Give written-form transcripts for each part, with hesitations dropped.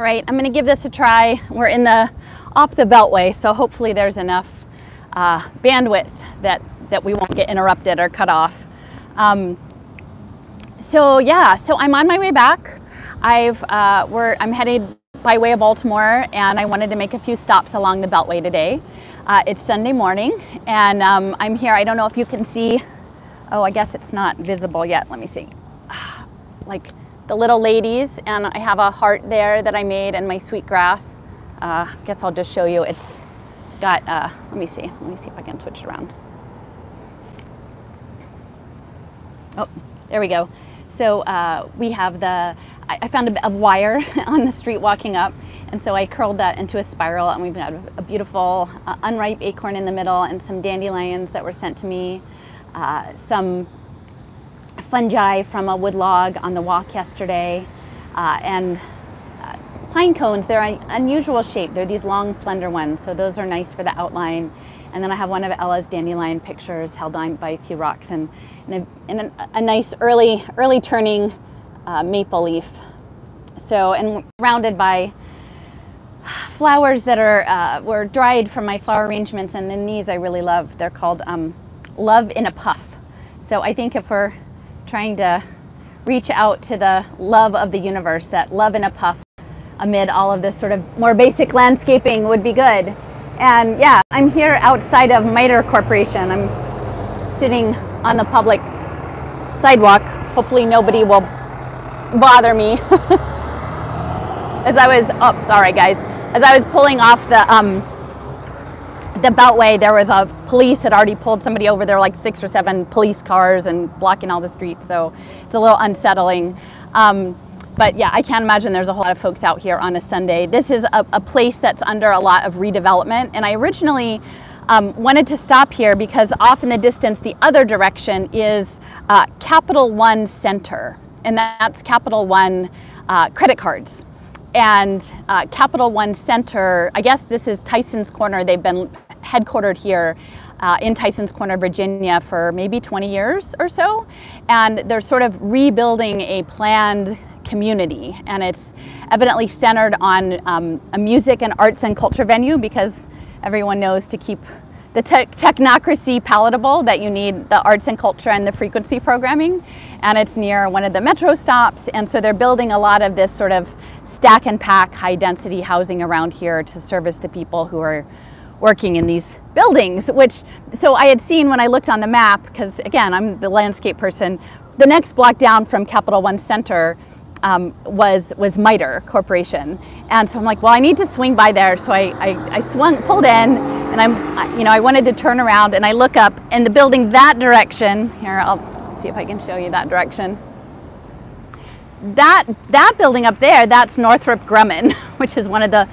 right, I'm going to give this a try. We're off the beltway, so hopefully there's enough bandwidth that we won't get interrupted or cut off. So I'm on my way back. I'm headed by way of Baltimore, and I wanted to make a few stops along the beltway today. It's Sunday morning, and I'm here. I don't know if you can see. Oh, I guess it's not visible yet. Let me see. Like the little ladies, and I have a heart there that I made and my sweet grass. Guess I'll just show you. It's got, let me see if I can switch it around. Oh, there we go. So we have I found a wire on the street walking up, and so I curled that into a spiral, and we've got a beautiful unripe acorn in the middle and some dandelions that were sent to me, some fungi from a wood log on the walk yesterday, and pine cones. They're an unusual shape. They're these long, slender ones, so those are nice for the outline. And then I have one of Ella's dandelion pictures held on by a few rocks, and a nice early turning maple leaf. So, and surrounded by flowers that were dried from my flower arrangements, and then these I really love. They're called Love in a Puff. So I think if we're trying to reach out to the love of the universe, that love in a puff amid all of this sort of more basic landscaping would be good. And yeah, I'm here outside of MITRE Corporation. I'm sitting on the public sidewalk. Hopefully nobody will bother me. As I was pulling off the beltway, there was police had already pulled somebody over. There were like 6 or 7 police cars and blocking all the streets, so it's a little unsettling. But yeah, I can't imagine there's a whole lot of folks out here on a Sunday. This is a place that's under a lot of redevelopment, and I originally wanted to stop here because off in the distance, the other direction is Capital One Center, and that's Capital One credit cards. And Capital One Center, I guess this is Tyson's Corner. They've been headquartered here in Tyson's Corner, Virginia for maybe 20 years or so. And they're sort of rebuilding a planned community. And it's evidently centered on a music and arts and culture venue, because everyone knows to keep the technocracy palatable that you need the arts and culture and the frequency programming. And it's near one of the metro stops. And so they're building a lot of this sort of stack and pack high density housing around here to service the people who are working in these buildings, so I had seen when I looked on the map, because again, I'm the landscape person, the next block down from Capital One Center was MITRE Corporation. And so I'm like, well, I need to swing by there. So I pulled in, and I wanted to turn around, and I look up, and the building that direction, here, I'll see if I can show you that direction. That building up there, that's Northrop Grumman, which is one of the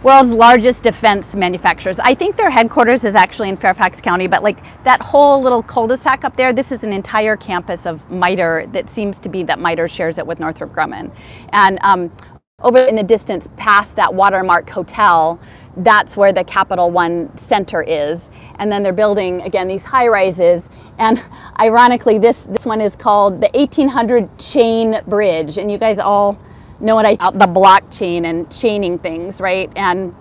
world's largest defense manufacturers. I think their headquarters is actually in Fairfax County, but like that whole little cul-de-sac up there, this is an entire campus of MITRE that seems to be that MITRE shares it with Northrop Grumman. And over in the distance past that Watermark Hotel, that's where the Capital One Center is. And then they're building, again, these high rises. And ironically, this one is called the 1800 Chain Bridge. And you guys all know what the blockchain and chaining things, right? And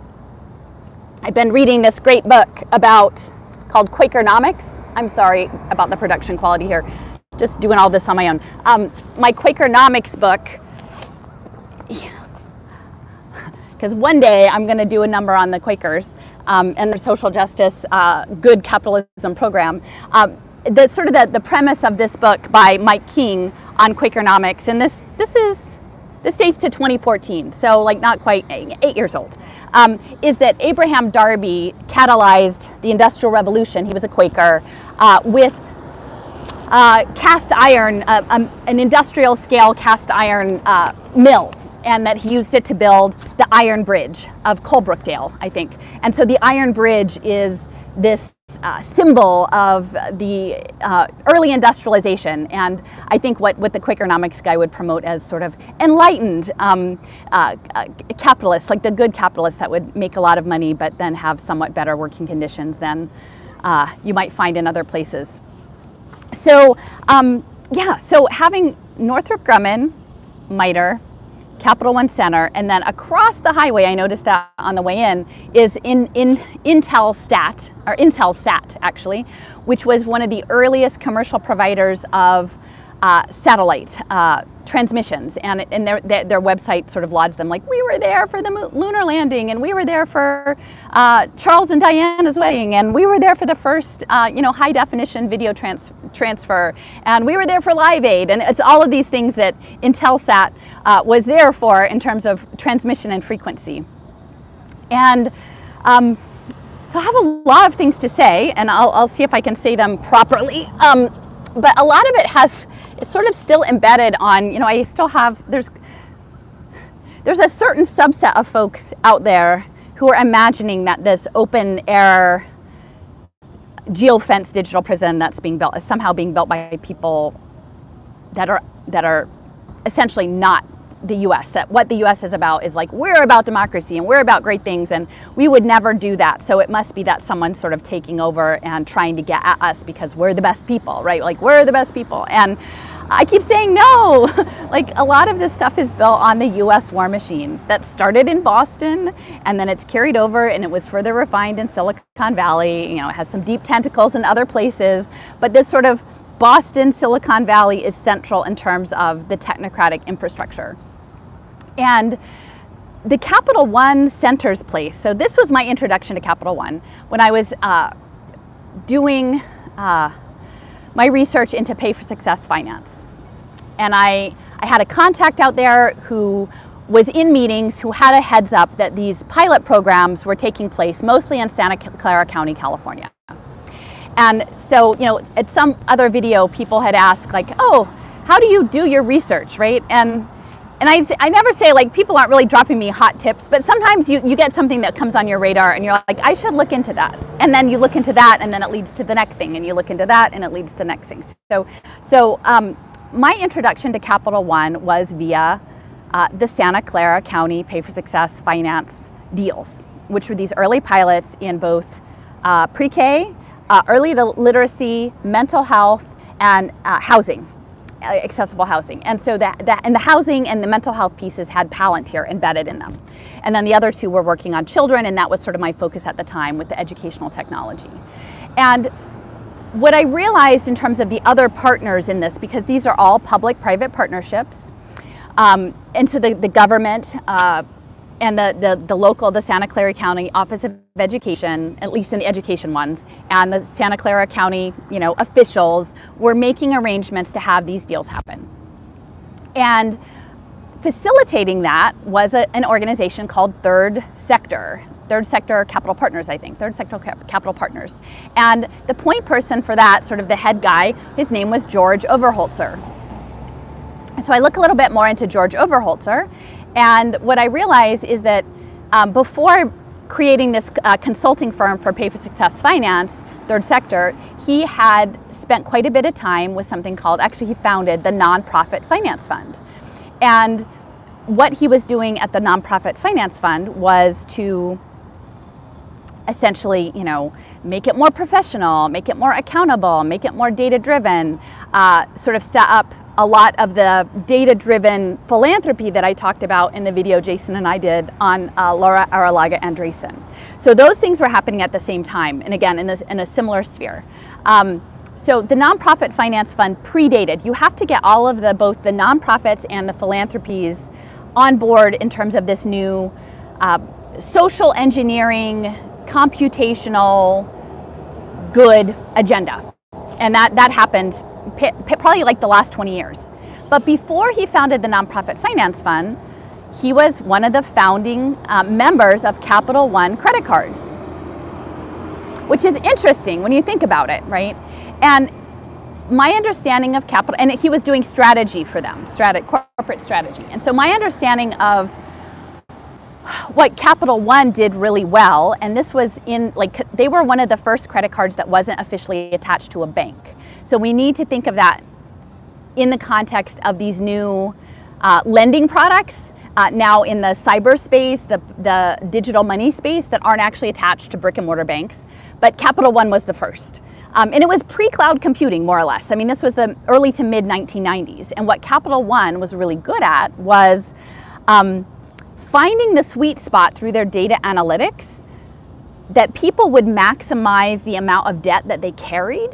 I've been reading this great book called Quakernomics. I'm sorry about the production quality here. Just doing all this on my own. My Quakernomics book, because one day I'm going to do a number on the Quakers and their social justice, good capitalism program. The premise of this book by Mike King on Quakernomics, and this dates to 2014, so like not quite 8 years old, is that Abraham Darby catalyzed the Industrial Revolution. He was a Quaker with cast iron, an industrial scale cast iron mill, and that he used it to build the Iron Bridge of Colebrookdale, I think. And so the Iron Bridge is this symbol of the early industrialization, and I think what the Quakernomics guy would promote as sort of enlightened capitalists, like the good capitalists that would make a lot of money but then have somewhat better working conditions than you might find in other places. So so having Northrop Grumman, MITRE, Capital One Center, and then across the highway, I noticed that on the way in, is in Intelsat, or Intelsat actually, which was one of the earliest commercial providers of satellite transmissions, and their website sort of lauds them, like, we were there for the lunar landing, and we were there for Charles and Diana's wedding, and we were there for the first high definition video transfer, and we were there for Live Aid, and it's all of these things that Intelsat was there for in terms of transmission and frequency. And so I have a lot of things to say, and I'll see if I can say them properly. But a lot of it it's sort of still embedded on, I still have, there's a certain subset of folks out there who are imagining that this open air geofence digital prison that's being built is somehow being built by people that are essentially not the US, that what the US is about is like, we're about democracy and we're about great things, and we would never do that. So it must be that someone's sort of taking over and trying to get at us because we're the best people, right? Like, we're the best people. And I keep saying no. Like, a lot of this stuff is built on the US war machine that started in Boston, and then it's carried over and it was further refined in Silicon Valley. It has some deep tentacles in other places, but this sort of Boston, Silicon Valley is central in terms of the technocratic infrastructure. And the Capital One center's place, so this was my introduction to Capital One when I was doing my research into pay for success finance. And I had a contact out there who was in meetings, who had a heads up that these pilot programs were taking place mostly in Santa Clara County, California. And so, at some other video, people had asked, like, oh, how do you do your research, right? And I never say, like, people aren't really dropping me hot tips, but sometimes you get something that comes on your radar and you're like, I should look into that. And then you look into that, and then it leads to the next thing, and you look into that and it leads to the next thing. So my introduction to Capital One was via the Santa Clara County Pay for Success Finance deals, which were these early pilots in both pre-K, early literacy, mental health, and housing. Accessible housing. And so and the housing and the mental health pieces had Palantir embedded in them. And then the other two were working on children, and that was sort of my focus at the time with the educational technology. And what I realized in terms of the other partners in this, because these are all public-private partnerships, and so the government and the Santa Clara County Office of Education, at least in the education ones, and the Santa Clara County, officials were making arrangements to have these deals happen. And facilitating that was an organization called Third Sector Capital Partners, I think, Third Sector Capital Partners. And the point person for that, sort of the head guy, his name was George Overholtzer. And so I look a little bit more into George Overholtzer, and what I realized is that before creating this consulting firm for Pay for Success Finance, Third Sector, he had spent quite a bit of time with something called, actually he founded the Nonprofit Finance Fund. And what he was doing at the Nonprofit Finance Fund was to essentially, make it more professional, make it more accountable, make it more data-driven, sort of set up a lot of the data-driven philanthropy that I talked about in the video Jason and I did on Laura Arrillaga Andresen. So those things were happening at the same time, and again, in a similar sphere. So the Nonprofit Finance Fund predated. You have to get all of both the nonprofits and the philanthropies on board in terms of this new social engineering, computational, good agenda. And that happened probably like the last 20 years. But before he founded the Nonprofit Finance Fund, he was one of the founding members of Capital One credit cards, which is interesting when you think about it, right? And my understanding of Capital, and he was doing strategy for them, corporate strategy. And so my understanding of what Capital One did really well, and this was they were one of the first credit cards that wasn't officially attached to a bank. So we need to think of that in the context of these new lending products now in the cyberspace, the digital money space that aren't actually attached to brick and mortar banks. But Capital One was the first. And it was pre-cloud computing, more or less. I mean, this was the early to mid 1990s. And what Capital One was really good at was finding the sweet spot through their data analytics that people would maximize the amount of debt that they carried,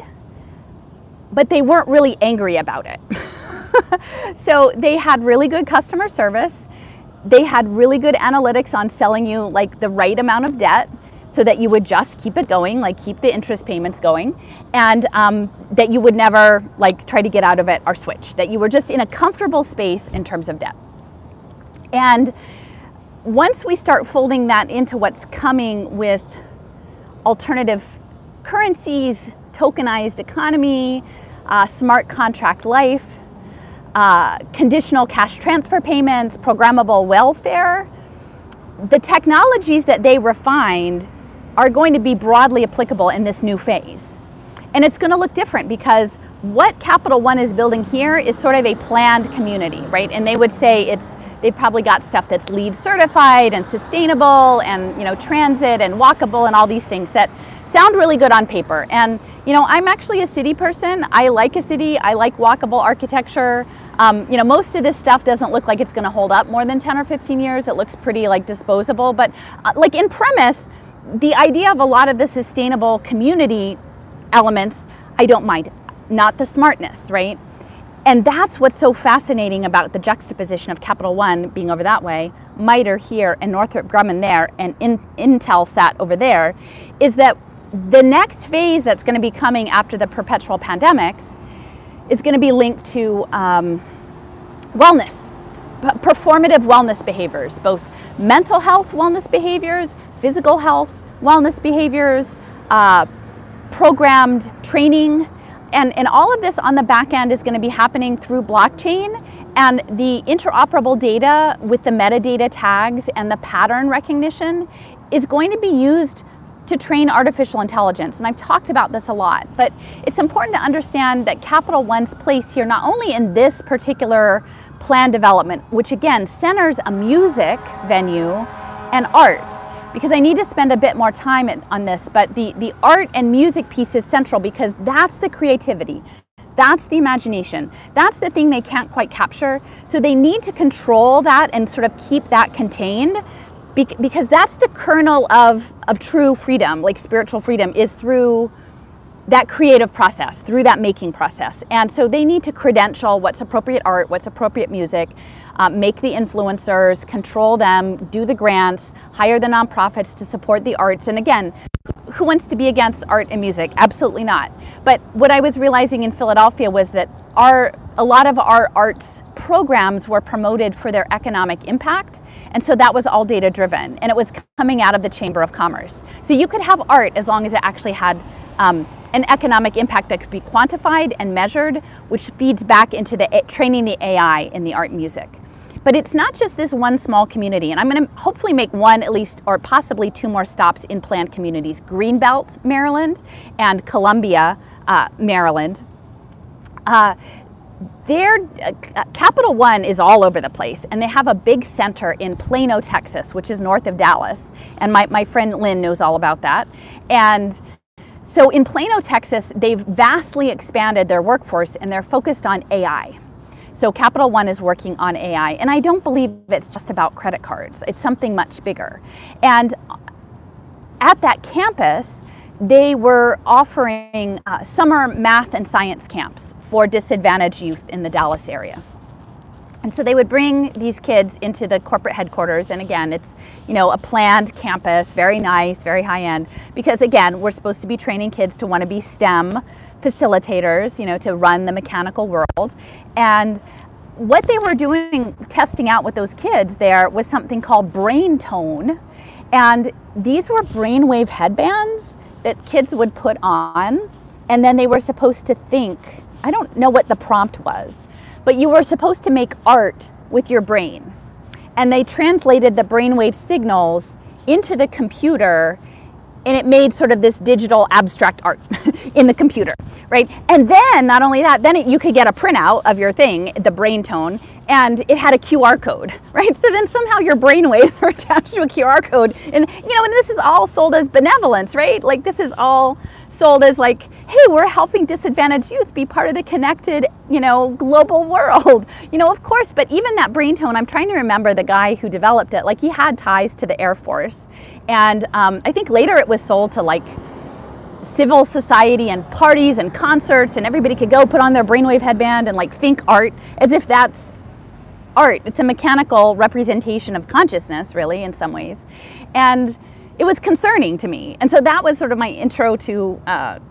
but they weren't really angry about it. So they had really good customer service. They had really good analytics on selling you like the right amount of debt so that you would just keep it going, like keep the interest payments going, and that you would never like try to get out of it or switch, that you were just in a comfortable space in terms of debt. And once we start folding that into what's coming with alternative currencies, tokenized economy, smart contract life, conditional cash transfer payments, programmable welfare, the technologies that they refined are going to be broadly applicable in this new phase. And it's going to look different because what Capital One is building here is sort of a planned community, right? And they would say they've probably got stuff that's LEED certified and sustainable and, you know, transit and walkable and all these things that sound really good on paper. And, you know, I'm actually a city person. I like a city. I like walkable architecture. You know, most of this stuff doesn't look like it's going to hold up more than 10 or 15 years. It looks pretty like disposable. But like in premise, the idea of a lot of the sustainable community elements, I don't mind. Not the smartness, right? And that's what's so fascinating about the juxtaposition of Capital One being over that way, MITRE here, and Northrop Grumman there, and Intelsat over there, is that the next phase that's going to be coming after the perpetual pandemics is going to be linked to wellness, performative wellness behaviors, both mental health wellness behaviors, physical health wellness behaviors, programmed training, and all of this on the back end is going to be happening through blockchain, and the interoperable data with the metadata tags and the pattern recognition is going to be used to train artificial intelligence. And I've talked about this a lot, but it's important to understand that Capital One's place here, not only in this particular plan development, which again centers a music venue and art, because I need to spend a bit more time on this, but the art and music piece is central because that's the creativity. That's the imagination. That's the thing they can't quite capture. So they need to control that and sort of keep that contained, because that's the kernel of true freedom, like spiritual freedom, is through that creative process, through that making process. And so they need to credential what's appropriate art, what's appropriate music, make the influencers, control them, do the grants, hire the nonprofits to support the arts. And again, who wants to be against art and music? Absolutely not. But what I was realizing in Philadelphia was that a lot of our arts programs were promoted for their economic impact. And so that was all data driven, and it was coming out of the Chamber of Commerce. So you could have art as long as it actually had an economic impact that could be quantified and measured, which feeds back into the training the AI in the art and music. But it's not just this one small community, and I'm going to hopefully make one at least, or possibly two more stops in planned communities: Greenbelt, Maryland, and Columbia, Maryland. Capital One is all over the place, and they have a big center in Plano, Texas, which is north of Dallas, and my friend Lynn knows all about that. And so in Plano, Texas, they've vastly expanded their workforce, and they're focused on AI. So Capital One is working on AI, and I don't believe it's just about credit cards. It's something much bigger. And at that campus, they were offering summer math and science camps for disadvantaged youth in the Dallas area. And so they would bring these kids into the corporate headquarters, and again, it's, you know, a planned campus, very nice, very high end, because again, we're supposed to be training kids to want to be STEM facilitators, you know, to run the mechanical world. And what they were doing, testing out with those kids there, was something called brain tone. And these were brainwave headbands that kids would put on, and then they were supposed to think, I don't know what the prompt was, but you were supposed to make art with your brain. And they translated the brainwave signals into the computer, and it made sort of this digital abstract art in the computer, right? And then, not only that, then you could get a printout of your thing, the brain tone, and it had a QR code, right? So then somehow your brainwaves are attached to a QR code, and and this is all sold as benevolence, right? Like this is all sold as like, hey, we're helping disadvantaged youth be part of the connected, global world, of course. But even that brain tone, I'm trying to remember the guy who developed it, like he had ties to the Air Force, and I think later it was sold to like civil society and parties and concerts, and everybody could go put on their brainwave headband and like think art as if that's art. It's a mechanical representation of consciousness, really, in some ways. And it was concerning to me. And so that was sort of my intro to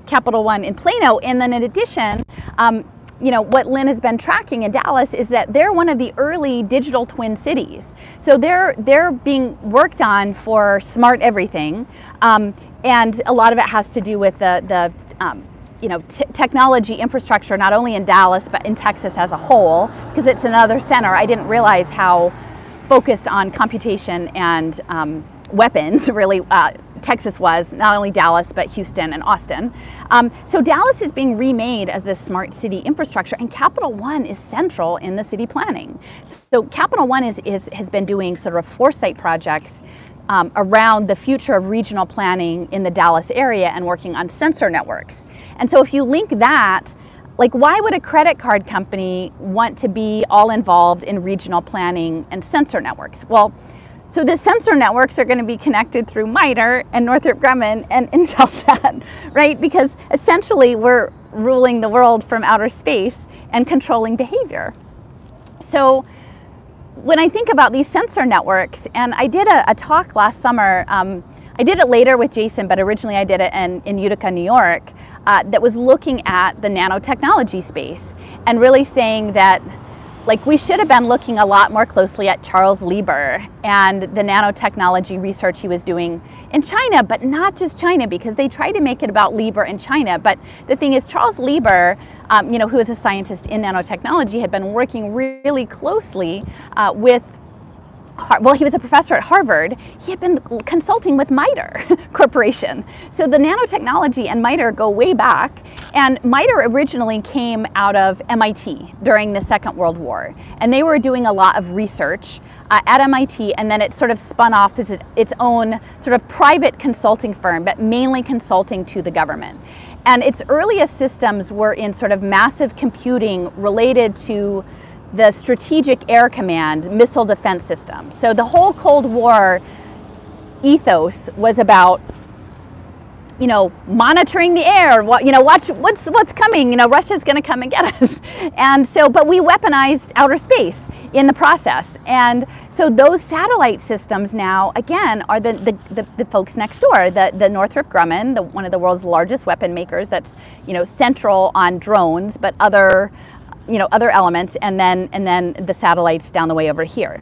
Capital One in Plano. And then in addition, what Lynn has been tracking in Dallas is that they're one of the early digital twin cities. So they're being worked on for smart everything. And a lot of it has to do with the technology infrastructure, not only in Dallas, but in Texas as a whole, because it's another center. I didn't realize how focused on computation and weapons, really, Texas was, not only Dallas, but Houston and Austin. So Dallas is being remade as this smart city infrastructure, and Capital One is central in the city planning. So Capital One has been doing sort of foresight projects around the future of regional planning in the Dallas area and working on sensor networks. And so if you link that, like why would a credit card company want to be all involved in regional planning and sensor networks? Well, so the sensor networks are going to be connected through MITRE and Northrop Grumman and Intelsat, right? Because essentially we're ruling the world from outer space and controlling behavior. So when I think about these sensor networks, and I did a talk last summer, I did it later with Jason, but originally I did it in Utica, New York, that was looking at the nanotechnology space and really saying that like we should have been looking a lot more closely at Charles Lieber and the nanotechnology research he was doing in China, but not just China, because they tried to make it about Lieber and China. But the thing is, Charles Lieber, who is a scientist in nanotechnology, had been working really closely with he was a professor at Harvard. He had been consulting with MITRE Corporation. So the nanotechnology and MITRE go way back. And MITRE originally came out of MIT during the Second World War. And they were doing a lot of research at MIT, and then it sort of spun off as its own sort of private consulting firm, but mainly consulting to the government. And its earliest systems were in sort of massive computing related to the Strategic Air Command missile defense system. So the whole Cold War ethos was about, monitoring the air. Watch what's coming. Russia's going to come and get us. And so, but we weaponized outer space in the process. And so those satellite systems now, again, are the folks next door. The Northrop Grumman, one of the world's largest weapon makers, that's central on drones, but other elements, and then the satellites down the way over here.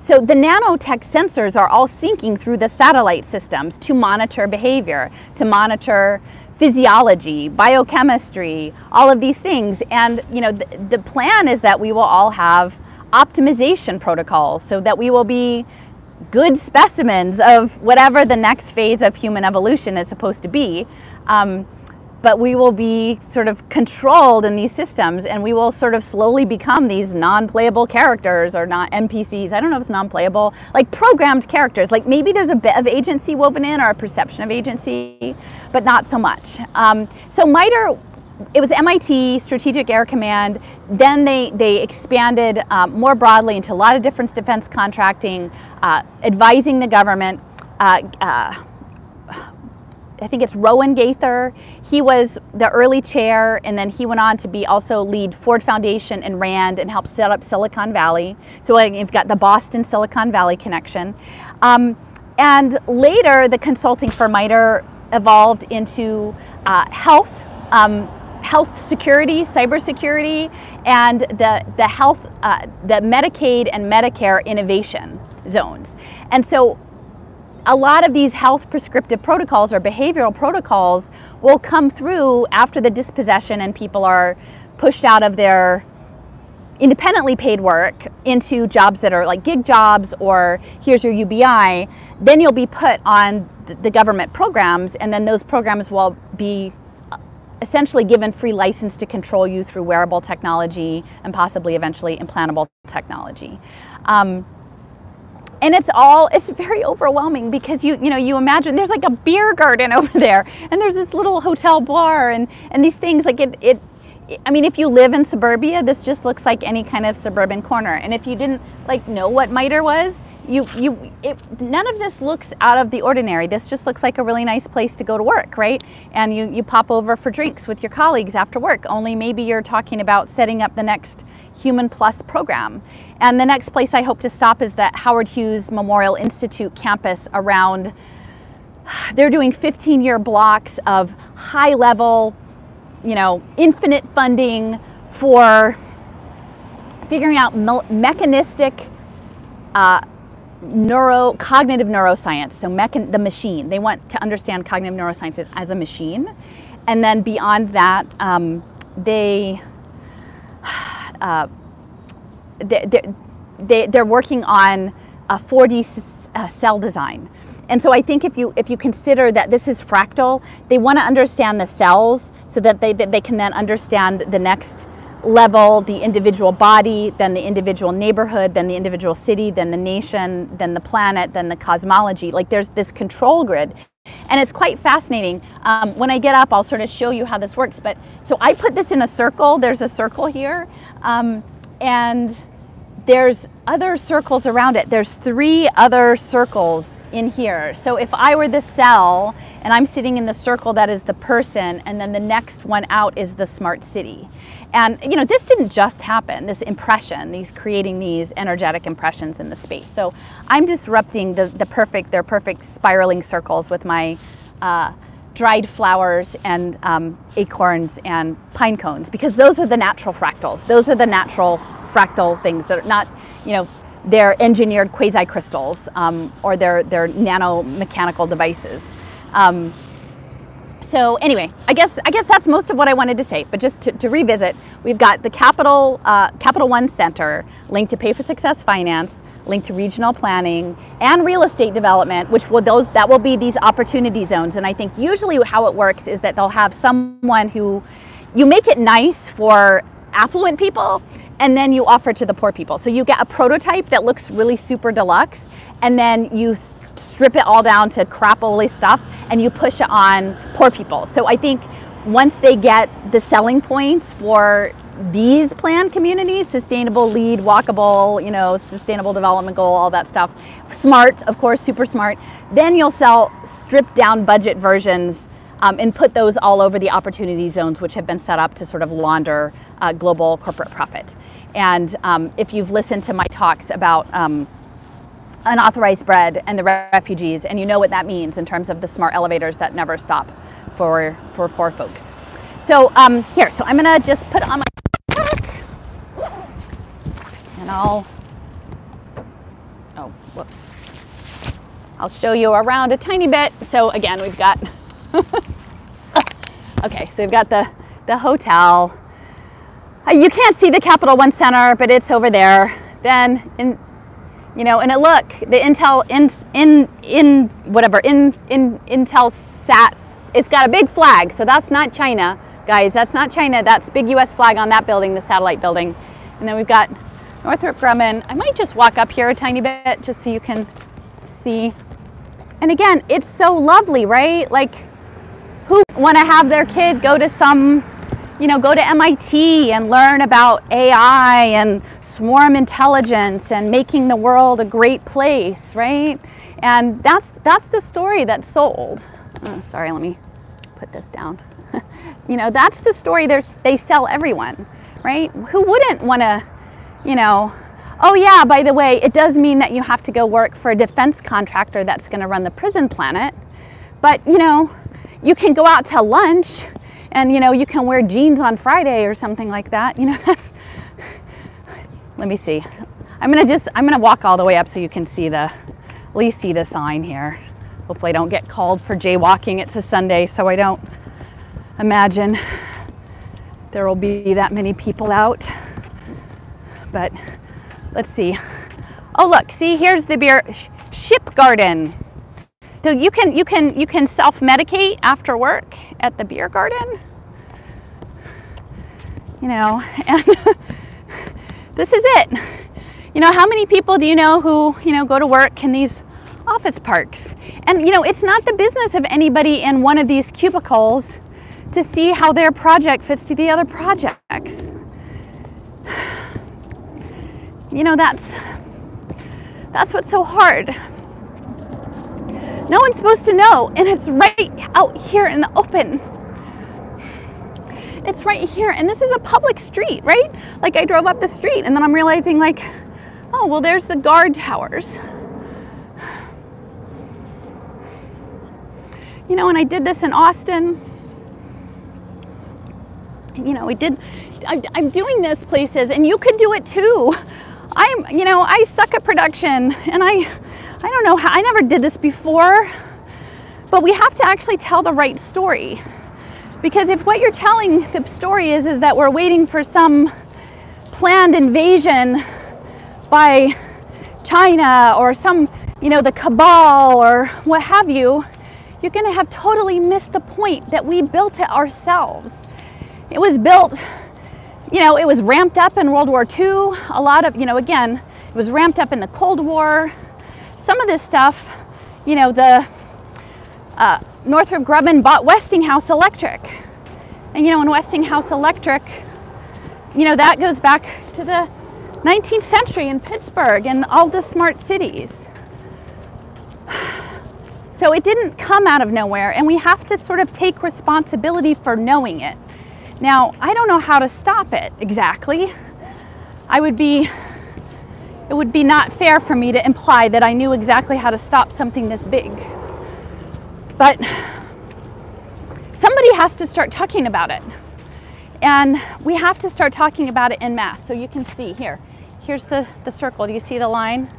So the nanotech sensors are all syncing through the satellite systems to monitor behavior, to monitor physiology, biochemistry, all of these things. And the plan is that we will all have optimization protocols so that we will be good specimens of whatever the next phase of human evolution is supposed to be. But we will be sort of controlled in these systems, and we will sort of slowly become these non-playable characters, or not NPCs. I don't know if it's non-playable, like programmed characters. Like maybe there's a bit of agency woven in, or a perception of agency, but not so much. So MITRE, it was MIT, Strategic Air Command. Then they expanded more broadly into a lot of different defense contracting, advising the government. I think it's Rowan Gaither. He was the early chair, and then he went on to be also lead Ford Foundation and RAND and help set up Silicon Valley. So you've got the Boston Silicon Valley connection. And later, the consulting for MITRE evolved into health security, cybersecurity, and the health, the Medicaid and Medicare innovation zones. And so a lot of these health prescriptive protocols or behavioral protocols will come through after the dispossession and people are pushed out of their independently paid work into jobs that are like gig jobs, or here's your UBI. Then you'll be put on the government programs, and then those programs will be essentially given free license to control you through wearable technology and possibly eventually implantable technology. And it's very overwhelming because you imagine there's like a beer garden over there, and there's this little hotel bar and these things like I mean, if you live in suburbia, this just looks like any kind of suburban corner. And if you didn't like know what MITRE was, none of this looks out of the ordinary. This just looks like a really nice place to go to work, right? And you pop over for drinks with your colleagues after work, only maybe you're talking about setting up the next Human Plus program. And the next place I hope to stop is that Howard Hughes Memorial Institute campus around, they're doing 15-year blocks of high level, infinite funding for figuring out mechanistic cognitive neuroscience. So the machine. They want to understand cognitive neuroscience as a machine. And then beyond that, they're working on a 4D cell design. And so I think if you consider that this is fractal, they want to understand the cells so that they can then understand the next level, the individual body, then the individual neighborhood, then the individual city, then the nation, then the planet, then the cosmology. Like there's this control grid. And it's quite fascinating. When I get up, I'll sort of show you how this works. But so I put this in a circle. There's a circle here. And there's other circles around it. There's 3 other circles in here. So if I were the cell and I'm sitting in the circle that is the person, and then the next one out is the smart city. And this didn't just happen, this impression, creating these energetic impressions in the space. So I'm disrupting their perfect spiraling circles with my dried flowers and acorns and pine cones, because those are the natural fractals. Those are the natural fractal things that are not, they're engineered quasi-crystals or they're nano-mechanical devices. So anyway, I guess that's most of what I wanted to say. But just to revisit, we've got the Capital One Center linked to Pay for Success Finance, linked to regional planning and real estate development, that will be these opportunity zones. And I think usually how it works is that they'll have someone who, you make it nice for affluent people, and then you offer to the poor people. So you get a prototype that looks really super deluxe, and then you strip it all down to crapoly stuff and you push it on poor people. So I think once they get the selling points for these planned communities, sustainable, LEED, walkable, sustainable development goal, all that stuff, smart, of course, super smart, then you'll sell stripped down budget versions and put those all over the opportunity zones, which have been set up to sort of launder global corporate profit. And if you've listened to my talks about unauthorized bread and the refugees, and you know what that means in terms of the smart elevators that never stop for poor folks. So here, so I'm gonna just put on my back, and I'll show you around a tiny bit. So again, we've got okay, so we've got the hotel. You can't see the Capital One Center, but it's over there. Then and look, the Intel sat. It's got a big flag, so that's not China, guys. That's not China. That's big U.S. flag on that building, the satellite building. And then we've got Northrop Grumman. I might just walk up here a tiny bit just so you can see. And again, it's so lovely, right? Like, who want to have their kid go to go to MIT and learn about AI and swarm intelligence and making the world a great place, right? And that's the story that's sold. Oh, sorry, let me put this down. That's the story they sell everyone, right? Who wouldn't want to, oh yeah, by the way, it does mean that you have to go work for a defense contractor that's going to run the prison planet. But, you can go out to lunch and, you can wear jeans on Friday or something like that. That's, let me see. I'm going to walk all the way up so you can see at least see the sign here. Hopefully I don't get called for jaywalking. It's a Sunday, so I don't imagine there will be that many people out. But let's see. Oh, look, see, here's the beer ship garden. So you can self-medicate after work at the beer garden. you know, and this is it. You know, how many people do you know who, you know, go to work in these office parks? And, you know, it's not the business of anybody in one of these cubicles to see how their project fits to the other projects. You know, that's what's so hard. No one's supposed to know, and it's right out here in the open. It's right here, and this is a public street, right? Like, I drove up the street, and then I'm realizing, like, oh, well, there's the guard towers. You know, and I did this in Austin. You know, I'm doing this places, and you could do it too. You know, I suck at production, and I don't know how, I never did this before, but we have to actually tell the right story. Because if what you're telling the story is that we're waiting for some planned invasion by China or some, you know, the cabal or what have you, you're going to have totally missed the point that we built it ourselves. It was built, you know, it was ramped up in World War II. A lot of, you know, again, it was ramped up in the Cold War. Some of this stuff, you know, the Northrop Grumman bought Westinghouse Electric. And, you know, in Westinghouse Electric, you know, that goes back to the 19th century in Pittsburgh and all the smart cities. So it didn't come out of nowhere, and we have to sort of take responsibility for knowing it. Now, I don't know how to stop it exactly. It would be not fair for me to imply that I knew exactly how to stop something this big. But somebody has to start talking about it. And we have to start talking about it en masse. So you can see here, here's the circle. Do you see the line?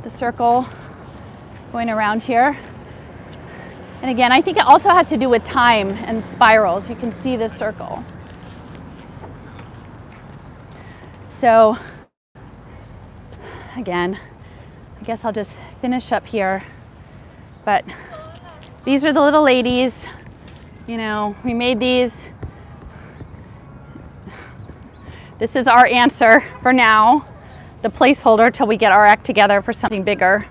The circle going around here. And again, I think it also has to do with time and spirals. You can see this circle. So again, I guess I'll just finish up here. But these are the little ladies. You know, we made these. This is our answer for now, the placeholder till we get our act together for something bigger.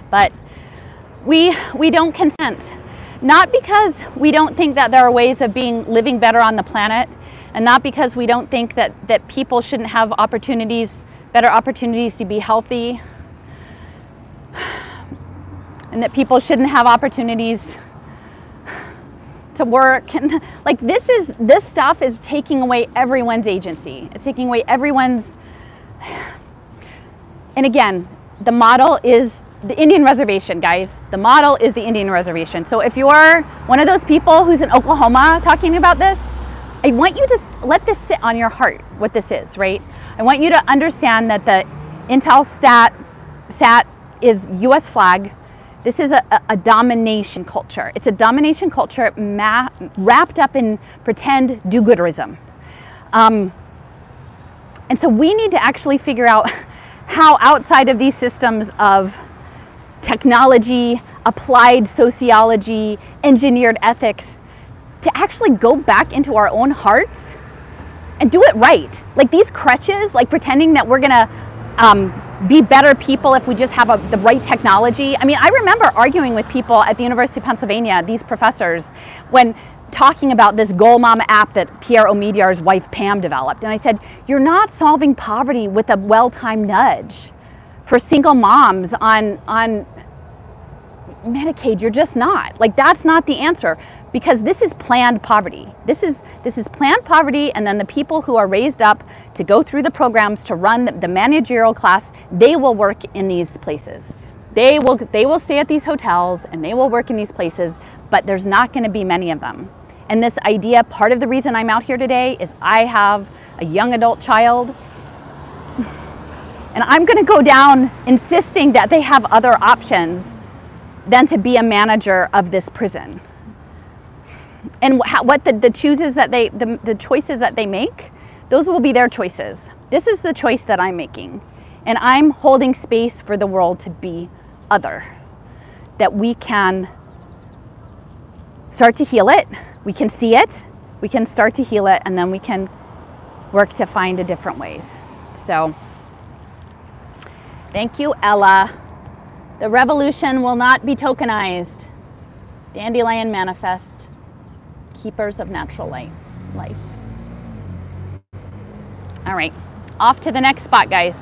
But we don't consent. Not because we don't think that there are ways of living better on the planet, and not because we don't think that people shouldn't have opportunities, better opportunities to be healthy, and that people shouldn't have opportunities to work. And like, this stuff is taking away everyone's agency. It's taking away everyone's, and again, the model is the Indian reservation, guys. The model is the Indian reservation. So if you're one of those people who's in Oklahoma talking about this, I want you to let this sit on your heart, what this is, right? I want you to understand that the Intel SAT is US flag. This is a domination culture. It's a domination culture wrapped up in pretend do-gooderism. And so we need to actually figure out how, outside of these systems of technology, applied sociology, engineered ethics, to actually go back into our own hearts and do it right. Like, these crutches, like pretending that we're gonna be better people if we just have the right technology. I mean, I remember arguing with people at the University of Pennsylvania, these professors, when talking about this Goal Mom app that Pierre Omidyar's wife Pam developed. And I said, you're not solving poverty with a well-timed nudge for single moms on Medicaid. You're just not. Like, that's not the answer, because this is planned poverty. This is planned poverty, and then the people who are raised up to go through the programs to run the managerial class, they will work in these places. They will stay at these hotels and they will work in these places, but there's not going to be many of them. And this idea, part of the reason I'm out here today is I have a young adult child, and I'm going to go down insisting that they have other options than to be a manager of this prison. And what the choices that they make, those will be their choices. This is the choice that I'm making. And I'm holding space for the world to be other. That we can start to heal it. We can see it. we can start to heal it, and then we can work to find a different ways. So thank you, Ella. The revolution will not be tokenized. Dandelion manifest, keepers of natural life. All right, off to the next spot, guys.